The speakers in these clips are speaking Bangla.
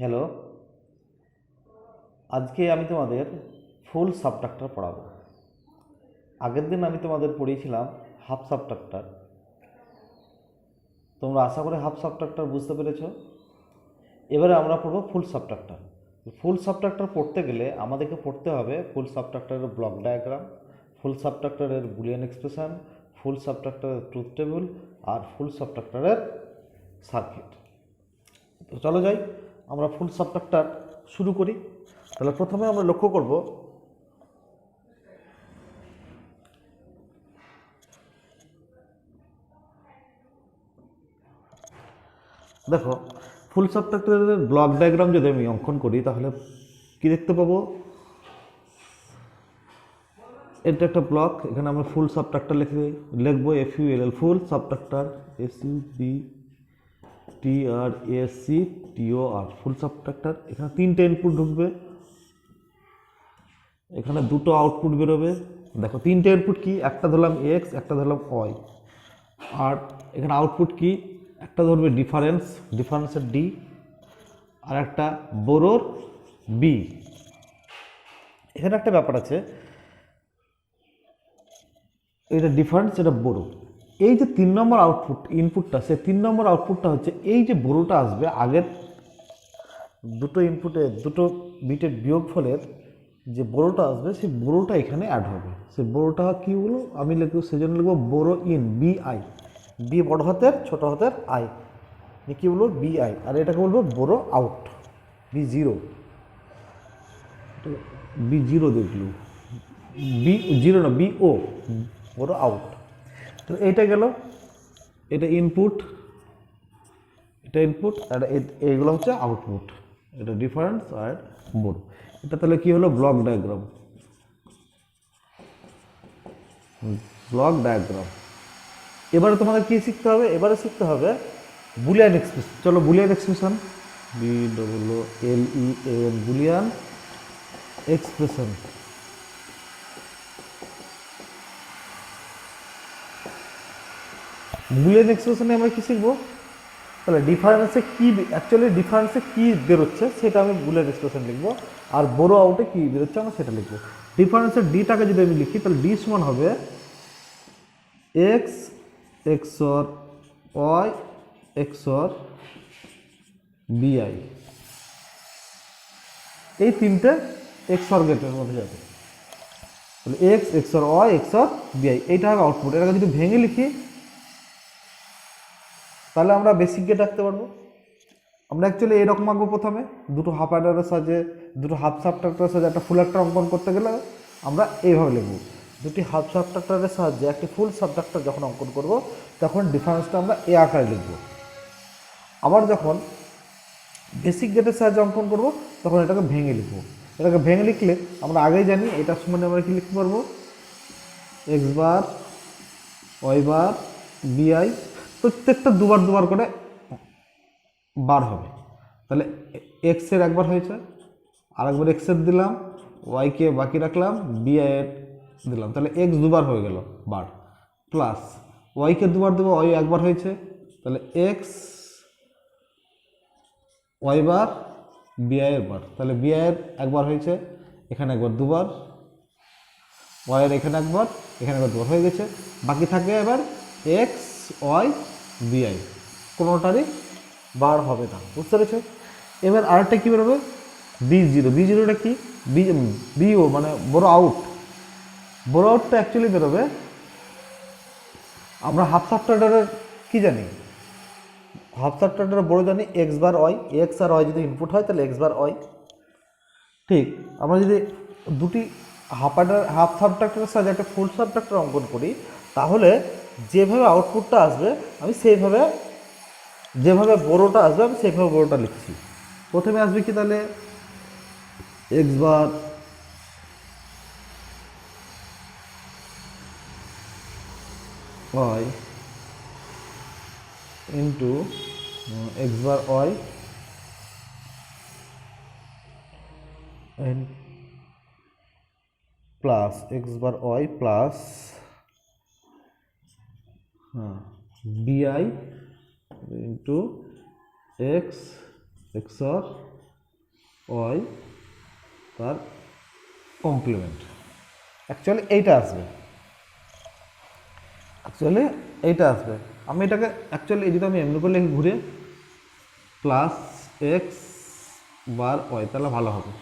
হ্যালো, আজকে আমি তোমাদের ফুল সাবট্রাক্টর পড়াবো। আগের দিন আমি তোমাদের পড়িয়েছিলাম হাফ সাবট্রাক্টর। তোমরা আশা করে হাফ সাবট্রাক্টর বুঝতে পেরেছো। এবারে আমরা পড়বো ফুল সাবট্রাক্টর। ফুল সাবট্রাক্টর পড়তে গেলে আমাদেরকে পড়তে হবে ফুল সাবট্রাক্টরের ব্লক ডায়াগ্রাম, ফুল সাবট্রাক্টরের বুলিয়ান এক্সপ্রেশন, ফুল সাবট্রাক্টরের ট্রুথ টেবিল আর ফুল সাবট্রাক্টরের সার্কিট। তো চলো যাই, আমরা ফুল সাবট্রাক্টর শুরু করি। তাহলে প্রথমে আমরা লক্ষ্য করব দেখো ফুল সাবট্রাক্টরের ব্লক ডায়াগ্রাম যদি আমি অঙ্কন করি তাহলে কি দেখতে পাবো। এটা একটা ব্লক, এখানে আমরা ফুল সাবট্রাক্টর লিখবো FULL ফুল সাবট্রাক্টর, SUBTRACTOR ফুল সাবট্রাক্টর। এখানে তিনটে ইনপুট ঢুকবে, এখানে দুটো আউটপুট বেরোবে। দেখো তিনটে ইনপুট কি, একটা ধরলাম X, একটা ধরলাম Y, আর এখানে আউটপুট কি, একটা ধরবে ডিফারেন্সের D, আর একটা বোরোর B। এখানে একটা ব্যাপার আছে, এটা ডিফারেন্স, এটা বোরো। এই যে 3 নম্বর আউটপুট ইনপুটটা, সে 3 নম্বর আউটপুটটা হচ্ছে এই যে বোরোটা আসবে আগের দুটো ইনপুটে দুটো বিটের বিয়োগফলের যে বোরোটা আসবে সেই বোরোটা এখানে অ্যাড হবে। সেই বোরোটা কী হলো আমি লিখবো, সেজন্য লিখবো বোরো ইন BI, বি বড় হাতের ছোট হাতের আই, কী বলবো BI। আর এটাকে বলবো বোরো আউট, B0, B0 দেখলো, B0 না BO, বোরো আউট। তো এইটা গেল, এটা ইনপুট, এটা ইনপুট, আর এইগুলো হচ্ছে আউটপুট। এটা ডিফারেন্স আর বোরো। এটা তাহলে কি হলো ব্লক ডায়াগ্রাম, এবারে তোমাদের কি শিখতে হবে, এবারে শিখতে হবে বুলিয়ান এক্সপ্রেশন। চলো Boolean expression, BLEAN Boolean expression. Boolean এক্সপ্রেশনে আমরা কি শিখবো, তাহলে ডিফারেন্সে কি অ্যাকচুয়ালি ডিফারেন্সে কি বেরোচ্ছে সেটা আমি বুলিয়ান এক্সপ্রেশন লিখবো, আর বোরো আউটে কি বেরোচ্ছে আমরা সেটা লিখবো। ডিফারেন্সের ডিটাকে যদি আমি লিখি তাহলে ডি সমান হবে X XOR Y XOR BI। এই তিনটে XOR গেটের মধ্যে যাবে, তাহলে X XOR Y XOR BI, এইটা হবে আউটপুট। এটাকে যদি ভেঙে লিখি তাহলে আমরা বেসিক গেট রাখতে পারবো। আমরা অ্যাকচুয়ালি এরকম আঁকবো, প্রথমে দুটো হাফ অ্যাডারের সাহায্যে, দুটো হাফ সাবট্রাক্টরের সাহায্যে একটা ফুল একটা অঙ্কন করতে গেলে আমরা এইভাবে লিখবো। দুটি হাফ সাবট্রাক্টরের সাহায্যে একটি ফুল সাবট্রাক্টর যখন অঙ্কন করব তখন ডিফারেন্সটা আমরা এ আকারে লিখব। আবার যখন বেসিক গেটের সাহায্যে অঙ্কন করব তখন এটাকে ভেঙে লিখব। এটাকে ভেঙে লিখলে আমরা আগেই জানি এটার সমান আমরা কি লিখতে পারবো, X বার Y বার BI, প্রত্যেকটা দুবার দুবার করে বার হবে। তাহলে এক্সের একবার হয়েছে, আরেকবার এক্সের দিলাম, ওয়াইকে বাকি রাখলাম, BI এর দিলাম, তাহলে এক্স দুবার হয়ে গেল বার, প্লাস ওয়াইকে দুবার দেবো, ওয়াই একবার হয়েছে, তাহলে এক্স ওয়াই বার BI এর বার, তাহলে BI এর একবার হয়েছে, এখানে একবার দুবার, ওয়াই এর এখানে একবার, এখানে একবার দুবার হয়ে গেছে। বাকি থাকবে এবার এক্স ওয়াই BI, কোনোটারই বার হবে না, বুঝতে পেরেছো। এবার আরেকটা কী বেরোবে, B0টা কি, BO মানে বড় আউট। বড় আউটটা অ্যাকচুয়ালি বেরোবে, আমরা হাফ সাবট্রাক্টরের কি জানি, হাফ সাবট্রাক্টরের বড় জানি X বার ওয়াই, X আর ওয়াই যদি ইনপুট হয় তাহলে X বার ওয়াই। ঠিক, আমরা যদি দুটি হাফ সাবট্রাক্টরের সাথে একটা ফুল সাবট্রাক্টর অঙ্কন করি তাহলে যেভাবে আউটপুটটা আসবে আমি সেইভাবে, যেভাবে বড়োটা আসবে আমি সেইভাবে বড়োটা লিখছি। প্রথমে আসবে কি, তাহলে X বার Y ইন্টু X বার Y প্লাস X বার Y plus BI into X XOR Y তার কমপ্লিমেন্ট। অ্যাকচুয়ালি এইটা আসবে, আমি এটাকে অ্যাকচুয়ালি যদি আমি এমনি করলে ঘুরে প্লাস এক্স বার ওয়াই তাহলে ভালো হবে।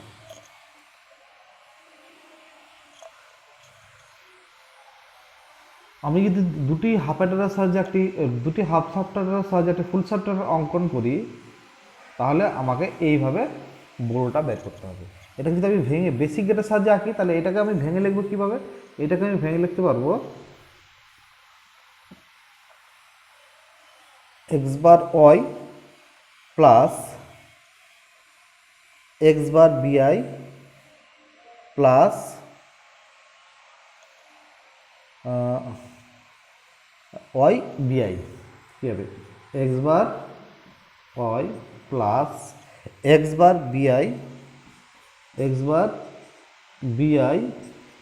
আমি যদি দুটি হাফ অ্যাডারের সাহায্যে দুটি হাফ সাবট্রাক্টরের সাহায্যে একটি ফুল সাবট্রাক্টর অঙ্কন করি, তাহলে আমাকে এইভাবে বড়টা বের করতে হবে। এটা যদি আমি ভেঙে বেসিক গেটের সাহায্যে আঁকি, তাহলে এটাকে আমি ভেঙে লিখবো কীভাবে? এটাকে আমি ভেঙে লিখতে পারবো x bar Y plus x বার বিআই প্লাস ওয়াই বিআই কী হবে? X bar Y plus x বার বিআই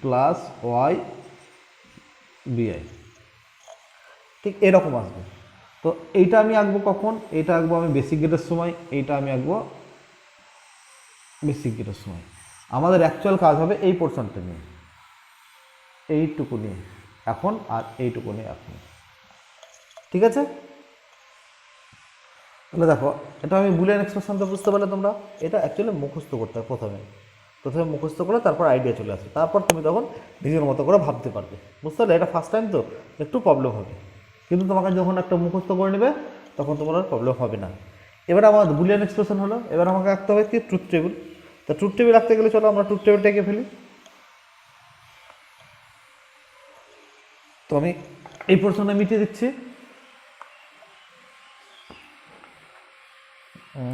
প্লাস ওয়াই বিআই, ঠিক এরকম আসবে। তো এইটা আমি আঁকবো কখন? এইটা আঁকবো আমি বেসিক গেটের সময়, এইটা আমি আঁকবো বেসিক গেটের সময়। আমাদের অ্যাকচুয়াল কাজ হবে এই পোর্শনটা নিয়ে, এইটুকু নিয়ে এখন, আর এইটুকু নিয়ে এখন, ঠিক আছে? তাহলে দেখো, এটা আমি বুলিয়ান এক্সপ্রেশনটা বুঝতে পারলে তোমরা, এটা অ্যাকচুয়ালি মুখস্থ করতে হয় প্রথমে মুখস্থ করে তারপর আইডিয়া চলে আসে, তারপর তুমি তখন নিজের মতো করে ভাবতে পারবে। বুঝতে পারলে? এটা ফার্স্ট টাইম তো একটু প্রবলেম হবে, কিন্তু তোমাকে যখন একটা মুখস্থ করে নেবে তখন তোমার আর প্রবলেম হবে না। এবার আমার বুলিয়ান এক্সপ্রেশন হলো, এবার আমাকে আঁকতে হবে কি? Truth table. তা ট্রুথ টেবিল আঁকতে গেলে চলো আমরা ট্রুথ টেবিলটা এঁকে ফেলি। তো আমি এই পোর্শনে মিটিয়ে দিচ্ছি।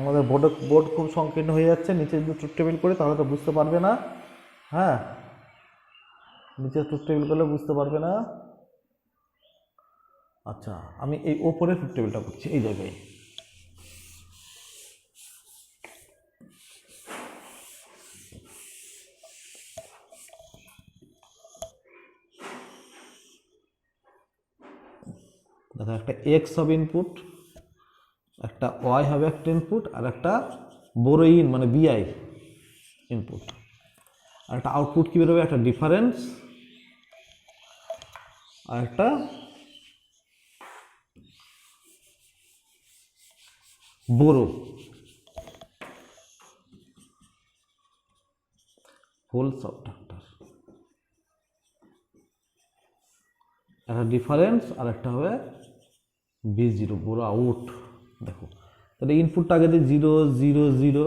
আমাদের বোর্ড খুব সংকীর্ণ হয়ে যাচ্ছে, নিচে যদি ট্রুথ টেবিল করি তাহলে তো বুঝতে পারবে না। হ্যাঁ, নিচে ট্রুথ টেবিল করলে বুঝতে পারবে না। আচ্ছা, আমি এই ওপরে ট্রুথ টেবিলটা করছি, এই জায়গায়। দেখো, একটা এক্স হবে ইনপুট, একটা ওয়াই হবে একটা ইনপুট, আর একটা বড় ইন মানে বিআই ইনপুট, আর একটা আউটপুট কী বেরোবে? একটা ডিফারেন্স আর একটা বড় ফুল সাবট্রাক্টর, একটা ডিফারেন্স আর একটা হবে বি জিরো বড় আউট। দেখো, তাহলে ইনপুটটা আগে দিয়ে 0 0 0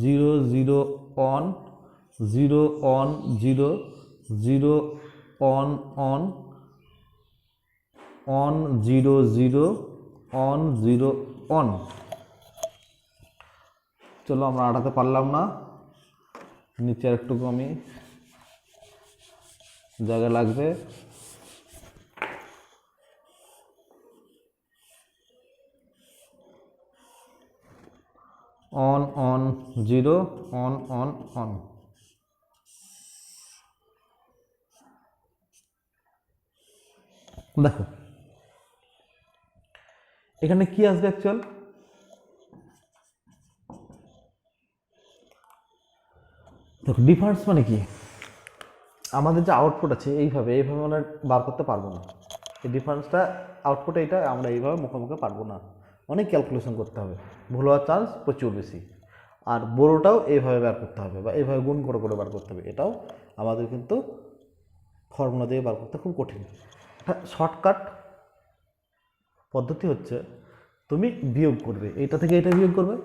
0 0 on 0 on 0 0 on on on 0 0 on 0 on. চলো, আমরা আটাতে পারলাম না, নিচে একটু আমি জায়গা লাগবে। On on 0 on on on. দেখো, এখানে কি আসবে অ্যাকচুয়াল? দেখো, ডিফারেন্স মানে কি? আমাদের যে আউটপুট আছে এইভাবে আমরা বার করতে পারবো না। এই ডিফারেন্সটা আউটপুটে এটা আমরা এইভাবে মুখে পারবো না, অনেক ক্যালকুলেশন করতে হবে, ভুল হওয়ার চান্স প্রচুর বেশি। আর বড়োটাও এইভাবে বার করতে হবে বা এইভাবে গুণ করে করে বার করতে হবে, এটাও আমাদের কিন্তু ফর্মুলা দিয়ে বার করতে খুব কঠিন। একটা শর্টকাট পদ্ধতি হচ্ছে, তুমি বিয়োগ করবে, এটা থেকে এটা বিয়োগ করবে,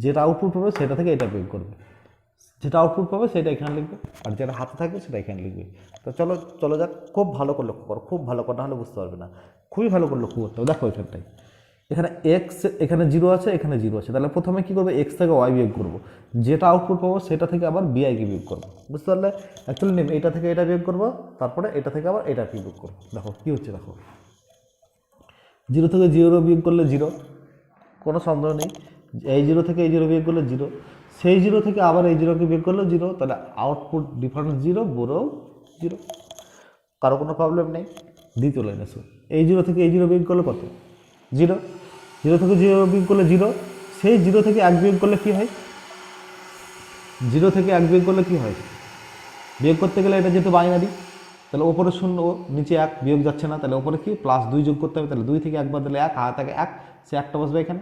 যেটা আউটপুট পাবে সেটা থেকে এটা বিয়োগ করবে, যেটা আউটপুট পাবে সেটা এখানে লিখবে, আর যেটা হাতে থাকবে সেটা এখানে লিখবে। তো চলো যাক, খুব ভালো করে লক্ষ্য করো, খুব ভালো করে, নাহলে বুঝতে পারবে না, খুবই ভালো করে লক্ষ্য করতে হবে। দেখো এখানটাই, এখানে এক্স, এখানে 0 আছে, এখানে 0 আছে, তাহলে প্রথমে কী করবো? এক্স থেকে ওয়াই বিয়োগ করবো, যেটা আউটপুট পাবো সেটা থেকে আবার বিআইকে বিয়োগ করবো। বুঝতে পারলে? অ্যাকচুয়ালি নেম এটা থেকে এটা বিয়োগ করবো, তারপরে এটা থেকে আবার এটা বিয়োগ করবো। দেখো কী হচ্ছে, দেখো 0 থেকে 0 বিয়োগ করলে 0, কোনো সন্দেহ নেই। এই 0 থেকে এই 0 বিয়োগ করলে 0, সেই 0 থেকে আবার এই 0কে বিয়োগ করলে 0, তাহলে আউটপুট ডিফারেন্স 0, বড়ও 0, কারো কোনো প্রবলেম নেই। দ্বিতীয় লাইন আসো, এই 0 থেকে এই 0 বিয়োগ করলে কত? 0, 0 থেকে 0 বিয়োগ করলে 0, সেই 0 থেকে 1 বিয়োগ করলে কী হয়? 0 থেকে 1 বিয়োগ করলে কি হয়, বিয়োগ করতে গেলে এটা যেহেতু বাইনারি, তাহলে ওপরে 0 নিচে 1 বিয়োগ যাচ্ছে না, তাহলে ওপরে কি +2 যোগ করতে হবে, তাহলে 2 থেকে 1 বাদ দিলে 1, হাতে থাকে 1, সে একটা বসবে এখানে,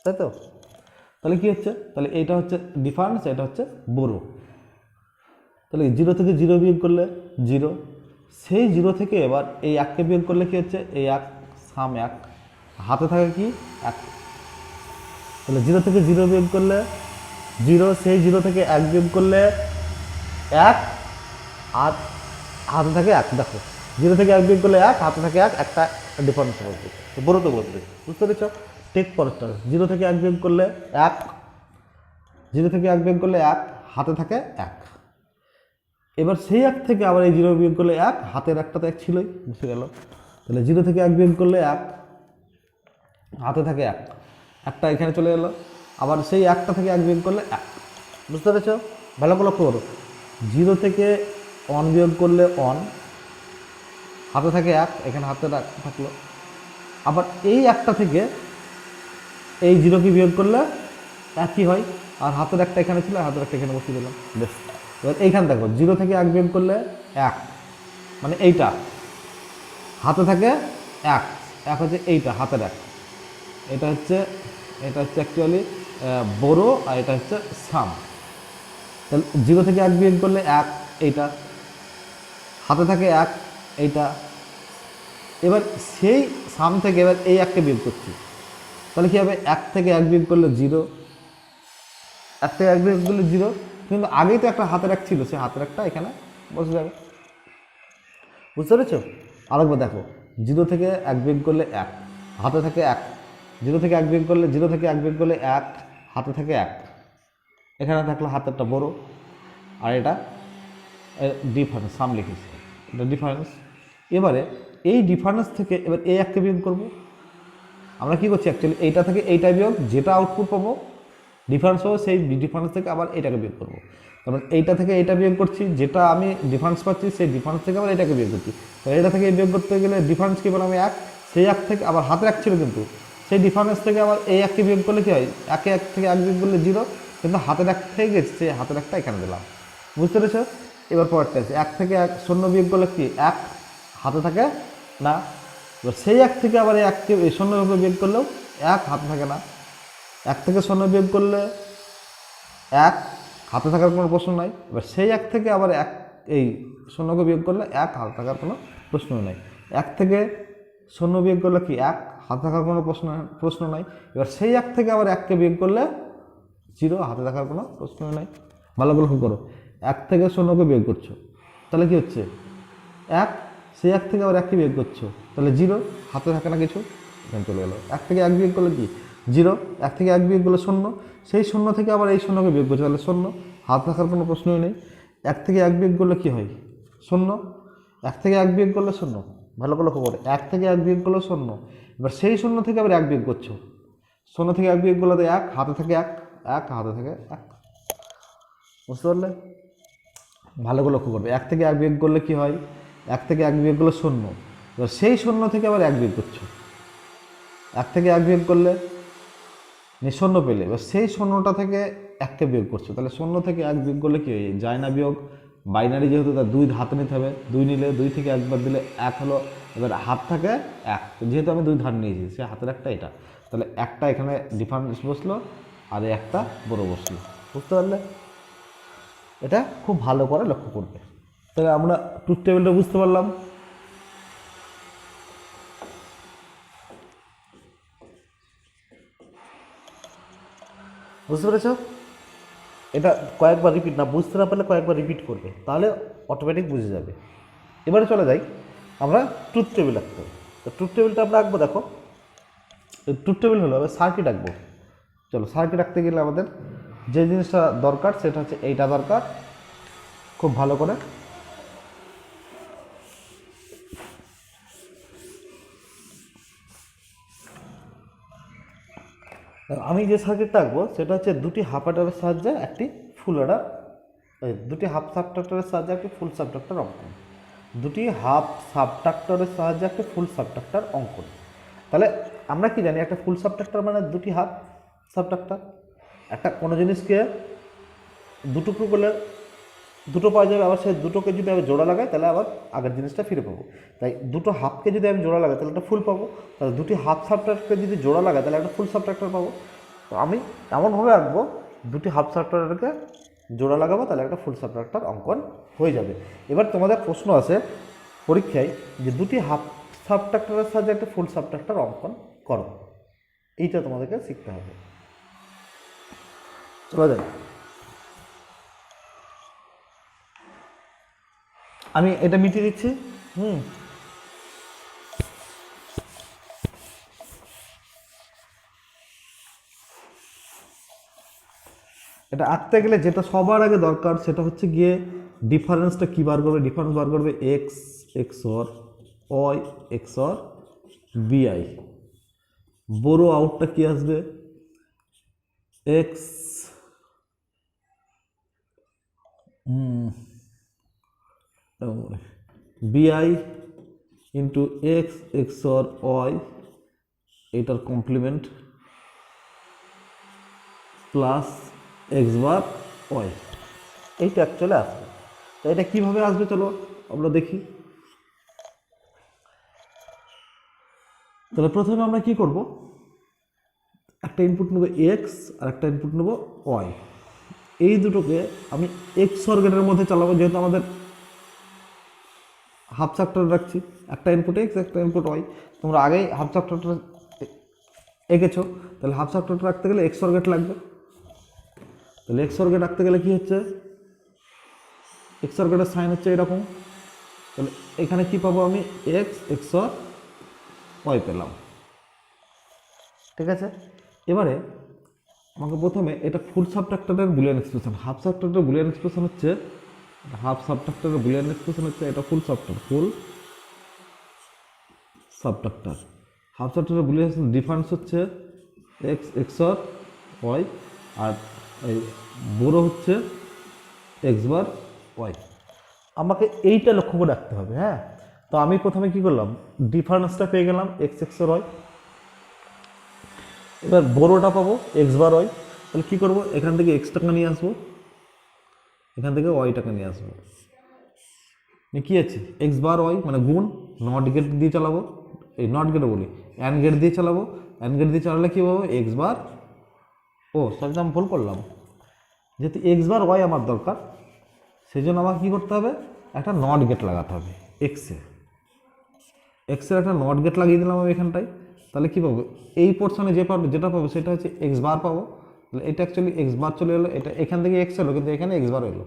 তাই তো। তাহলে কি হচ্ছে, তাহলে এইটা হচ্ছে ডিফারেন্স, এটা হচ্ছে বড়। তাহলে 0 থেকে 0 বিয়োগ করলে 0, সেই 0 থেকে এবার এই 1কে বিয়োগ করলে কি হচ্ছে, এই 1 সাম 1, হাতে থাকে কি 1, তাহলে 0 থেকে 0 বিয়োগ করলে 0, সেই 0 থেকে 1 বিয়োগ করলে 1, আর হাতে থাকে 1। দেখো 0 থেকে 1 বিয়োগ করলে 1, হাতে থাকে 1, একটা ডিফারেন্স বলতে, বড় তো বলতে, বুঝতে পেরেছ। টেক পরেরটা, 0 থেকে 1 বিয়োগ করলে 1, 0 থেকে 1 বিয়োগ করলে 1, হাতে থাকে 1। এবার সেই 1 থেকে আবার এই 0 বিয়োগ করলে 1, হাতের একটা তো 1 ছিলই, বুঝতে গেল। তাহলে 0 থেকে 1 বিয়োগ করলে 1, হাতে থাকে 1, একটা এখানে চলে গেল। আবার সেই 1টা থেকে 1 বিয়োগ করলে 1, বুঝতে পেরেছ। ভালো করে লক্ষ্য করো, 0 থেকে 1 বিয়োগ করলে 1, হাতে থাকে 1, এখানে হাতে থাকলো। আবার এই 1টা থেকে এই 0কে বিয়োগ করলে 1ই হয়, আর হাতের একটা এখানে ছিল, হাতের একটা এখানে বসিয়ে দিলাম, বেশ। এবার এইখানে দেখো 0 থেকে 1 বিয়োগ করলে 1, মানে এইটা হাতে থাকে 1, 1 হচ্ছে এইটা হাতের 1, এটা হচ্ছে অ্যাকচুয়ালি বড়, আর এটা হচ্ছে সাম। তাহলে 0 থেকে 1 বিয়োগ করলে 1, এইটা হাতে থাকে 1, এইটা। এবার সেই সাম থেকে এবার এই 1কে বিয়োগ করছি, তাহলে কী হবে, 1 থেকে 1 বিয়োগ করলে 0, 1 থেকে 1 বিয়োগ করলে 0, কিন্তু আগেই তো একটা হাতের 1 ছিল, সেই হাতের 1টা এখানে বসে যাবে, বুঝতে পেরেছ। আরেকবার দেখো, 0 থেকে 1 বিয়োগ করলে 1, হাতে থাকে 1, 0 থেকে 1 বিয়োগ করলে 1, হাতে থাকে 1, এখানে থাকলো হাতেরটা বড়, আর এটা ডিফারেন্স, সাম লিখেছি, এটা ডিফারেন্স। এবারে এই ডিফারেন্স থেকে এবার এই 1কে বিয়োগ করবো। আমরা কী করছি, অ্যাকচুয়ালি এইটা থেকে এইটা বিয়োগ, যেটা আউটপুট পাবো ডিফারেন্স পাবো, সেই ডিফারেন্স থেকে আবার এইটাকে বিয়োগ করবো। তারপর এইটা থেকে এইটা বিয়োগ করছি, যেটা আমি ডিফারেন্স পাচ্ছি, সেই ডিফারেন্স থেকে আবার এটাকে বিয়োগ করছি। তো এইটা থেকে বিয়োগ করতে গেলে ডিফারেন্স কী পেলাম 1, সেই 1 থেকে আবার হাতের 1 ছিল, কিন্তু সেই ডিফারেন্স থেকে আবার এই 1কে বিয়োগ করলে কী হয়, 1 থেকে 1 বিয়োগ করলে 0, কিন্তু হাতের 1 থেকে গেছে, সেই হাতের 1টা এখানে দিলাম, বুঝতে পেরেছ। এবার পরেরটা আছে, 1 থেকে 1 0 বিয়োগ করলে কি 1, হাতে থাকে না। এবার সেই 1 থেকে আবার এই 1কে 0 বিয়োগ করলেও 1, হাতে থাকে না। 1 থেকে 0 বিয়োগ করলে 1, হাতে থাকার কোনো প্রশ্ন নাই। এবার সেই 1 থেকে আবার 1 এই 0কে বিয়োগ করলে 1, হাতে থাকার কোনো প্রশ্নই নাই। 1 থেকে 0 বিয়োগ করলে কি 1, হাতে থাকার কোনো প্রশ্ন নাই। এবার সেই 1 থেকে আবার 1কে বিয়োগ করলে 0, হাতে থাকার কোনো প্রশ্নই নাই। ভালো করে লক্ষ্য করো, 1 থেকে 0কে বিয়োগ করছো, তাহলে কি হচ্ছে 1, সেই 1 থেকে আবার 1কে বিয়োগ করছো, তাহলে 0, হাতে থাকে না কিছু, এখানে চলে গেলো। 1 থেকে 1 বিয়োগ করলে কি 0, 1 থেকে 1 বিয়োগ করলে 0, সেই 0 থেকে আবার এই 0কে বিয়োগ করছো, তাহলে 0, হাতে থাকার কোনো প্রশ্নই নেই। 1 থেকে 1 বিয়োগ করলে কি হয় 0, 1 থেকে 1 বিয়োগ করলে 0, ভালো করে লক্ষ্য করো, 1 থেকে 1 বিয়োগ করলে 0, এবার সেই 0 থেকে আবার 1 বিয়োগ করছো, 0 থেকে 1 বিয়োগ করলে 1, হাতে থাকে 1, হাতে থাকে 1, বুঝতে পারলে। ভালো করে লক্ষ্য করবে, 1 থেকে 1 বিয়োগ করলে কি হয়, 1 থেকে 1 বিয়োগ করলে 0, এবার সেই 0 থেকে আবার 1 বিয়োগ করছো, 1 থেকে 1 বিয়োগ করলে 0 পেলে, এবার সেই 0টা থেকে 1কে বিয়োগ করছো, তাহলে 0 থেকে 1 বিয়োগ করলে কি হয়, যায় না বিয়োগ, বাইনারি যেহেতু তার 2 হাতে নিতে হবে, 2 নিলে 2 থেকে 1 বাদ দিলে 1 হলো, এবার হাত থাকে 1, যেহেতু আমি 2 ধার নিয়েছি, সে হাতের 1টা এটা, তাহলে 1টা এখানে ডিফারেন্স বসলো, আর এই 1টা বড় বসলো, বুঝতে পারলে। এটা খুব ভালো করে লক্ষ্য করবে। তাহলে আমরা ট্রুথ টেবিলটা বুঝতে পারলাম। বুঝতে পেরেছ, এটা কয়েকবার রিপিট, না বুঝতে না পারলে কয়েকবার রিপিট করবে, তাহলে অটোমেটিক বুঝে যাবে। এবারে চলে যাই, আমরা ট্রুথ টেবিল আঁকতে হবে। তো ট্রুথ টেবিলটা আমরা আঁকবো, দেখো ট্রুথ টেবিল হলো, এবার সার্কিট আঁকবো। চলো, সার্কিট আঁকতে গেলে আমাদের যে জিনিসটা দরকার সেটা হচ্ছে এইটা দরকার, খুব ভালো করে আমি যে সার্কিটটা আঁকবো সেটা হচ্ছে দুটি হাফ অ্যাডারের সাহায্যে একটি ফুল অ্যাডার, দুটি হাফ সাবট্রাক্টরের সাহায্যে একটি ফুল সাবট্রাক্টর অঙ্কন, দুটি হাফ সাবট্রাক্টরের সাহায্যে একটি ফুল সাবট্রাক্টর অঙ্কন। তাহলে আমরা কি জানি, একটা ফুল সাবট্রাক্টর মানে দুটি হাফ সাবট্রাক্টর। একটা কোনো জিনিসকে টুকরো করলে দুটো পাওয়া যাবে, আবার সেই দুটোকে যদি আমি জোড়া লাগাই তাহলে আবার আগের জিনিসটা ফিরে পাবো। তাই দুটো হাফকে যদি আমি জোড়া লাগাই তাহলে একটা ফুল পাবো, তাহলে দুটি হাফ সাবট্রাক্টরকে যদি জোড়া লাগাই তাহলে একটা ফুল সাবট্রাক্টর পাবো। তো আমি এমনভাবে আঁকবো, দুটি হাফ সাবট্রাক্টরকে জোড়া লাগাবো তাহলে একটা ফুল সাবট্রাক্টর অঙ্কন হয়ে যাবে। এবার তোমাদের প্রশ্ন আছে পরীক্ষায় যে দুটি হাফ সাবট্রাক্টরের সাহায্যে একটা ফুল সাবট্রাক্টর অঙ্কন করো, এইটা তোমাদেরকে শিখতে হবে। চলা যায়, আমি এটা মিটিয়ে দিচ্ছি। এটা আঁকতে গেলে যেটা সবার আগে দরকার সেটা হচ্ছে গিয়ে ডিফারেন্সটা কী বার করবে। ডিফারেন্স বার করবে এক্স এক্সর ওয়াই এক্সর বিআই। বড় আউটটা কি আসবে, এক্স বিআই ইন্টু এক্স এক্সর ওয়াই, এটার complement plus x bar Y, এইটা অ্যাকচুয়ালি আসবে। তো এটা কীভাবে আসবে চলো আমরা দেখি। তাহলে প্রথমে আমরা কি করব, একটা ইনপুট নেব এক্স আর একটা ইনপুট নেব ওয়াই। এই দুটোকে আমি এক্স অর্গেটের মধ্যে চালাবো, যেহেতু আমাদের হাফ সাবট্রাক্টর রাখছি, একটা ইনপুট এক্স একটা ইনপুট ওয়াই। তোমরা আগেই হাফ সাবট্রাক্টর এঁকেছো, তাহলে হাফ সাবট্রাক্টর রাখতে গেলে এক্স অর্গেট লাগবে। তাহলে এক্স অর্গেট রাখতে গেলে কি হচ্ছে, এক্স অর্গেটের সাইন হচ্ছে এরকম। তাহলে এখানে কি পাবো আমি, এক্স এক্সর ওয়াই পেলাম। ঠিক আছে, এবারে আমাকে প্রথমে এটা ফুল সাবট্রাক্টরের বুলিয়ান এক্সপ্রেশন, হাফ সাবট্রাক্টরের বুলিয়ান এক্সপ্রেশন হচ্ছে, হাফ সাবট্রাক্টরের বুলিয়ান এক্সপ্রেশন হচ্ছে এটা full subtractor, full subtractor. Half সাবট্রাক্টরের বুলিয়ান ডিফারেন্স হচ্ছে এক্স এক্সর ওয়াই, আর এই বড় হচ্ছে এক্স বার ওয়াই। আমাকে এইটা লক্ষ্য করে রাখতে হবে। হ্যাঁ, তো আমি প্রথমে কি করলাম, ডিফারেন্সটা পেয়ে গেলাম এক্স এক্সর ওয়াই। এবার বড়োটা পাবো এক্স বার ওয়াই। তাহলে কী করবো, এখান থেকে এক্স টাকা নিয়ে আসবো, এখান থেকে ওয়াই টাকা নিয়ে আসবো। কী আছে, এক্স বার ওয়াই মানে গুণ, নট গেট দিয়ে চালাবো, এই নট গেটে বলি অ্যান্ড গেট দিয়ে চালাবো। অ্যান্ড গেট দিয়ে চালালে কী পাবো, এক্স বার, ও সবই আমি ভুল করলাম, যেহেতু এক্স বার ওয়াই আমার দরকার সেই জন্য আমাকে কী করতে হবে, একটা নট গেট লাগাতে হবে এক্সে। এক্সের একটা নট গেট লাগিয়ে দিলাম আমি এখানটায়। তাহলে কী পাবো, এই পোর্শনে যেটা পাবো সেটা হচ্ছে এক্স বার পাবো। তাহলে এটা অ্যাকচুয়ালি এক্স বার চলে এলো, এটা এখান থেকে এক্স এলো কিন্তু এখানে এক্স বার এলো,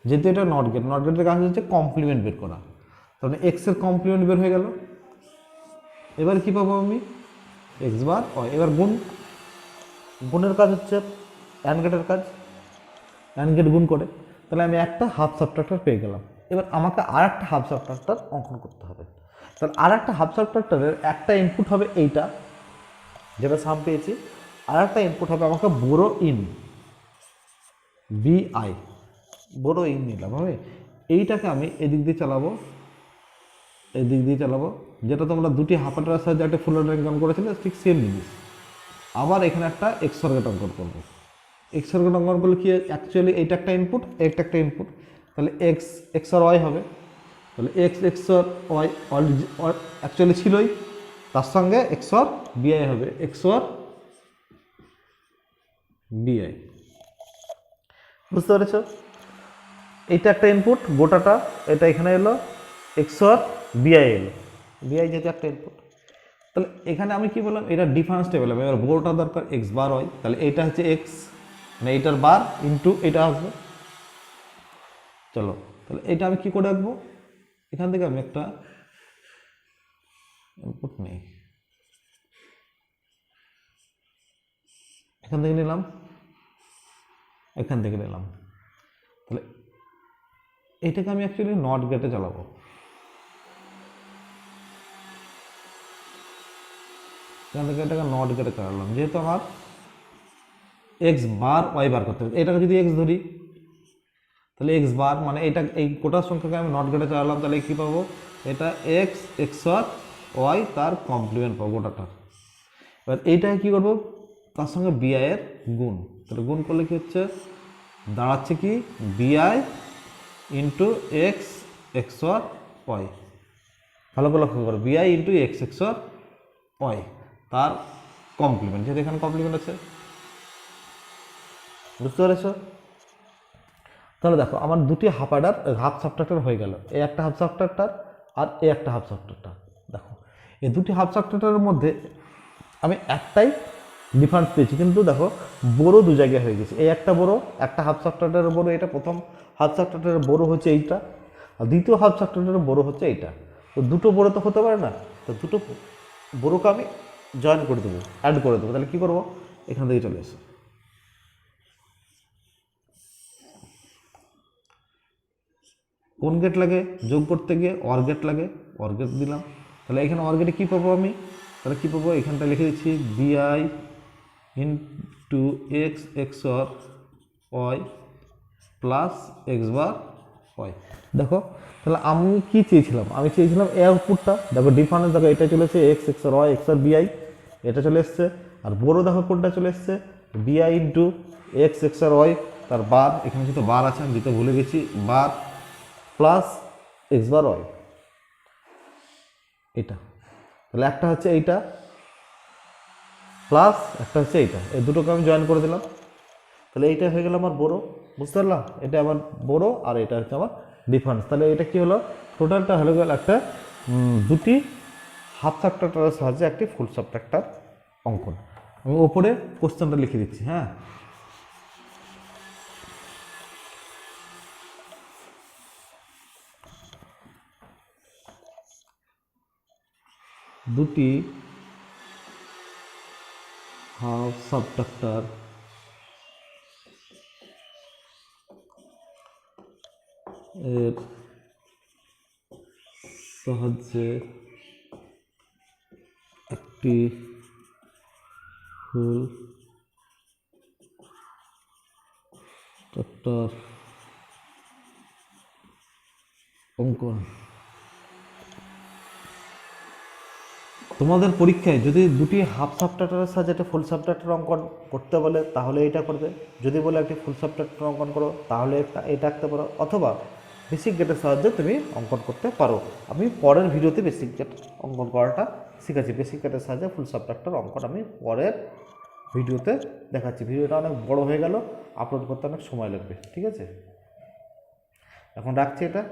যেহেতু এটা নট গেট। নট গেটের কাজ হচ্ছে কমপ্লিমেন্ট বের করা, তাহলে এক্সের কমপ্লিমেন্ট বের হয়ে গেল। এবার কী পাবো আমি, এক্স বার ওয়াই। এবার গুণের কাজ হচ্ছে অ্যান্ড গেটের কাজ, অ্যান্ড গেট গুণ করে। তাহলে আমি একটা হাফ সাবট্রাক্টর পেয়ে গেলাম। এবার আমাকে আর একটা হাফ সাবট্রাক্টর অঙ্কন করতে হবে। তাহলে আর একটা হাফ সাবট্রাক্টরের একটা ইনপুট হবে এইটা, যেটা সাম পেয়েছি, আর একটা ইনপুট হবে আমাকে বড় ইন বিআই, বড় ইন নিলাম আমি। এইটাকে আমি এদিক দিয়ে চালাবো, এদিক দিয়ে চালাবো, যেটা তোমরা দুটি হাফাটার সাহায্যে একটা ফুল অঙ্কন করেছিলে ঠিক সেম জিনিস। আবার এখানে একটা এক্স অর্গেট অঙ্কন করবো। এক্স অর্গেট অঙ্কন করলে কি অ্যাকচুয়ালি এইটা একটা ইনপুট, এইটা একটা ইনপুট, তাহলে এক্স এক্সর ওয়াই হবে। তাহলে এক্স এক্সর ওয়াই অ্যাকচুয়ালি ছিলই, তার সঙ্গে এক্সর বিআই হবে, এক্সর বিআই। বুঝতে পেরেছ, এইটা একটা ইনপুট গোটাটা, এটা এখানে এলো, এক্সর বিআই এলো, বিআই যেহেতু একটা ইনপুট। তাহলে এখানে আমি কি বললাম, এটা ডিফারেন্স টেবিল হবে। এবার বড়টা দরকার এক্স বার ওয়াই, তাহলে এইটা হচ্ছে এক্স মানে এইটার বার ইন্টু এটা আসবে। চলো তাহলে এটা আমি কি করে রাখবো, এখান থেকে আমি একটা ইনপুট নেই, এখান থেকে নিলাম, এখান থেকে নিলাম। তাহলে এটাকে আমি অ্যাকচুয়ালি নট গেটে চালাবো। এখান থেকে এটাকে নট গেটে চালালাম, যেহেতু আমার এক্স বার ওয়াই বার করতে হবে। এটাকে যদি এক্স ধরি তাহলে এক্স বার মানে এটা, এই গোটার সংখ্যাকে আমি নট গেটে চালালাম, তাহলে কী পাবো, এটা এক্স এক্সর ওয়াই তার কমপ্লিমেন্ট পাবো গোটাটার। এবার এইটাকে কী করবো, তার সঙ্গে বিআই এর গুণ। তাহলে গুণ করলে কী হচ্ছে, দাঁড়াচ্ছে কি বিআই ইন্টু এক্স এক্সর ওয়াই। ভালো করে লক্ষ্য করো, বিআই ইন্টু এক্স এক্সর ওয়াই তার কমপ্লিমেন্ট, যেহেতু এখানে কমপ্লিমেন্ট আছে, বুঝতে পেরেছ? তাহলে দেখো আমার দুটি হাফ অ্যাডার হাফ সাবট্রাক্টর হয়ে গেল, এই একটা হাফ সাবট্রাক্টর আর এই একটা হাফ সাবট্রাক্টর। দেখো এই দুটি হাফ সাবট্রাক্টরের মধ্যে আমি একটাই ডিফারেন্স পেয়েছি, কিন্তু দেখো বড়ো দু জায়গায় হয়ে গেছে। এই একটা বড়ো, একটা হাফ সাবট্রাক্টরের বড়ো, এটা প্রথম হাফ সাবট্রাক্টরের বড়ো হচ্ছে এইটা, আর দ্বিতীয় হাফ সাবট্রাক্টরের বড়ো হচ্ছে এইটা। তো দুটো বড়ো তো হতে পারে না, তো দুটো বড়োকে আমি জয়েন করে দেবো, অ্যাড করে দেবো। তাহলে কী করবো, এখান থেকে চলে এসো, কোন গেট লাগে যোগ করতে গিয়ে, অর গেট লাগে, অর গেট দিলাম। তাহলে এখানে অর গেটে কী পাবো আমি, তাহলে কী পাবো, এখানটা লিখে দিচ্ছি BI into x XOR y plus x bar y. দেখো তাহলে আমি কি চেয়েছিলাম, আমি চেয়েছিলাম এ আউটপুটটা। দেখো ডিফারেন্স দেখো, এটা চলে এসছে এক্স এক্সর ওয়াই এক্সর বিআই, এটা চলে এসছে। আর বড় দেখো কোনটা চলে এসছে, বিআই ইন্টু এক্স এক্সর ওয়াই তার বার, এখানে যেহেতু বার আছে আমি দিতে ভুলে গেছি, বার প্লাস এক্স বার ওয়াই, এটা। তাহলে একটা হচ্ছে এইটা প্লাস একটা হচ্ছে এইটা, এই দুটোকে আমি জয়েন করে দিলাম। তাহলে এইটা হয়ে গেল আমার বড়ো, বুঝতে পারলাম? এটা আমার বড়ো আর এটা হচ্ছে আমার ডিফারেন্স। তাহলে এটা কি হলো, টোটালটা হলো গেল একটা দুটি হাফ সাবট্রাক্টরের সাহায্যে একটি ফুল সাবট্রাক্টর অঙ্কন। আমি ওপরে কোশ্চেনটা লিখে দিচ্ছি, হ্যাঁ। দুটি হাফ সাবট্রাক্টর এর সাহায্যে একটি ফুল সাবট্রাক্টর অঙ্কন। তোমাদের পরীক্ষায় যদি দুটি হাফ সাবট্রাক্টরের সাহায্যে একটা ফুল সাবট্রাক্টর অঙ্কন করতে বলে তাহলে এটা করবে, যদি বলে একটি ফুল সাবট্রাক্টর অঙ্কন করো তাহলে এটা আঁকতে পারো, অথবা বেসিক গেটের সাহায্যে তুমি অঙ্কন করতে পারো। আমি পরের ভিডিওতে বেসিক গেট অঙ্কন করাটা শিখাচ্ছি, বেসিক গেটের সাহায্যে ফুল সাবট্রাক্টর অঙ্কন আমি পরের ভিডিওতে দেখাচ্ছি। ভিডিওটা অনেক বড় হয়ে গেল, আপলোড করতে অনেক সময় লাগবে, ঠিক আছে? এখন রাখছি এটা।